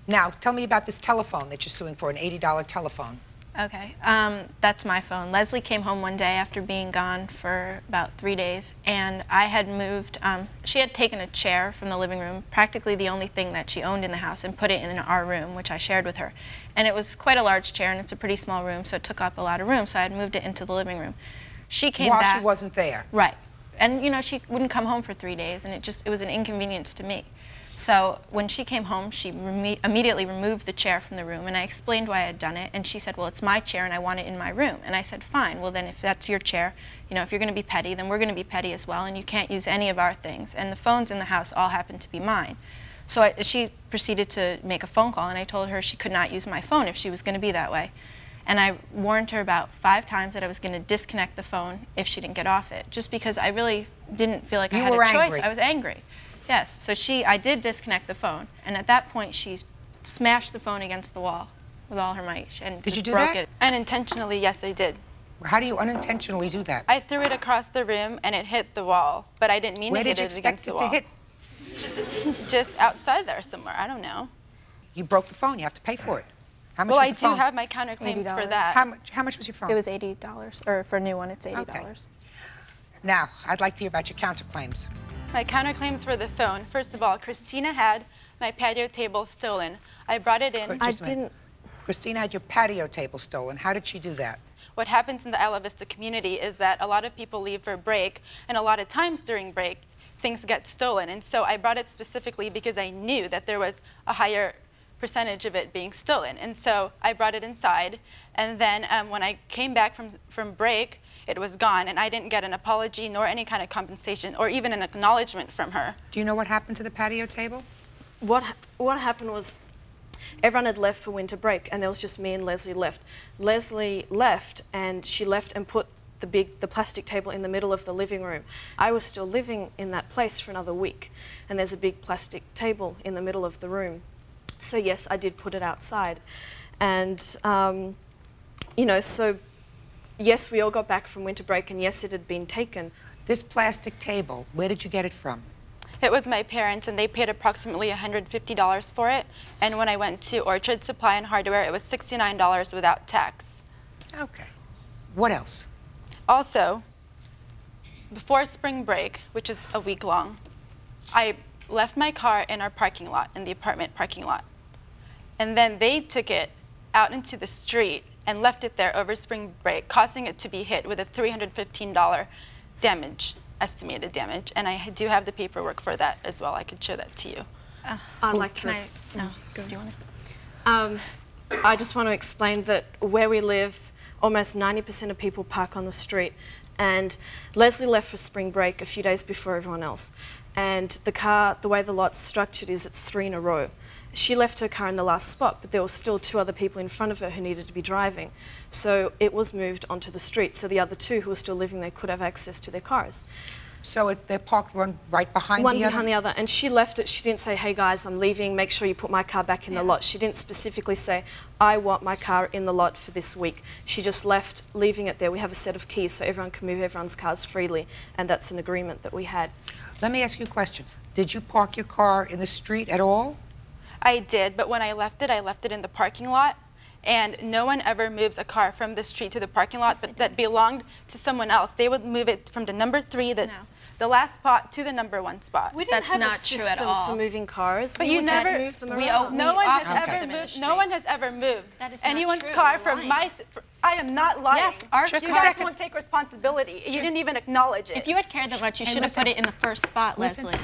Now, tell me about this telephone that you're suing for, an $80 telephone. Okay, that's my phone. Leslie came home one day after being gone for about 3 days, and I had moved, she had taken a chair from the living room, practically the only thing that she owned in the house, and put it in our room, which I shared with her. And it was quite a large chair, and it's a pretty small room, so it took up a lot of room, so I had moved it into the living room. She came back. While she wasn't there. Right. And, you know, she wouldn't come home for 3 days, and it was an inconvenience to me. So when she came home, she immediately removed the chair from the room, and I explained why I had done it, and she said, well, it's my chair and I want it in my room. And I said, fine, well then if that's your chair, you know, if you're going to be petty, then we're going to be petty as well, and you can't use any of our things. And the phones in the house all happen to be mine. So she proceeded to make a phone call, and I told her she could not use my phone if she was going to be that way. And I warned her about 5 times that I was going to disconnect the phone if she didn't get off it, just because I really didn't feel like I had a choice. Angry. I was angry. Yes, so I did disconnect the phone, and at that point she smashed the phone against the wall with all her might and Did you do broke that? it. Unintentionally, yes, I did. How do you unintentionally do that? I threw it across the room and it hit the wall, but I didn't mean to hit it against the wall. Where did you expect it to hit? Just outside there somewhere, I don't know. You broke the phone, you have to pay for it. How much Well, was I the phone? do have my counterclaims for that. How much was your phone? It was $80, or for a new one, it's $80. Okay. Now, I'd like to hear about your counterclaims. My counterclaims for the phone. First of all, Christina had my patio table stolen. I brought it in. Christina had your patio table stolen. How did she do that? What happens in the Isla Vista community is that a lot of people leave for a break, and a lot of times during break, things get stolen. And so I brought it specifically because I knew that there was a higher percentage of it being stolen. And so I brought it inside, and then when I came back from break, it was gone, and I didn't get an apology nor any kind of compensation or even an acknowledgement from her. Do you know what happened to the patio table? What happened was everyone had left for winter break, and there was just me and Leslie left. Leslie left, and she left and put the plastic table in the middle of the living room. I was still living in that place for another week, and there's a big plastic table in the middle of the room. So yes, I did put it outside. And, you know, so yes, we all got back from winter break, and yes, it had been taken. This plastic table, where did you get it from? It was my parents, and they paid approximately $150 for it. And when I went to Orchard Supply and Hardware, it was $69 without tax. Okay. What else? Also, before spring break, which is a week long, I left my car in our parking lot, in the apartment parking lot. And then they took it out into the street and left it there over spring break, causing it to be hit with a $315 damage, estimated damage. And I do have the paperwork for that as well. I could show that to you. I'd like to. No, do you want to? I just want to explain that where we live, almost 90% of people park on the street. And Leslie left for spring break a few days before everyone else. And the car, the way the lot's structured is it's 3 in a row. She left her car in the last spot, but there were still 2 other people in front of her who needed to be driving. So it was moved onto the street, so the other 2 who were still living there could have access to their cars. So they're parked one right behind the other? One behind the other, and she left it. She didn't say, hey guys, I'm leaving, make sure you put my car back in the lot. She didn't specifically say, I want my car in the lot for this week. She just left, leaving it there. We have a set of keys so everyone can move everyone's cars freely, and that's an agreement that we had. Let me ask you a question. Did you park your car in the street at all? I did, but when I left it in the parking lot. And no one ever moves a car from the street to the parking lot that belonged to someone else. They would move it from the number 3, the last spot, to the number 1 spot. We didn't have not a true system at all. for moving cars. But you never move them around. No one has ever moved That is not anyone's true. car You're from lying. I am not lying. Yes, Just you a guys second. won't take responsibility. You didn't even acknowledge it. If you had cared that much, you should have put it in the first spot, Listen Leslie.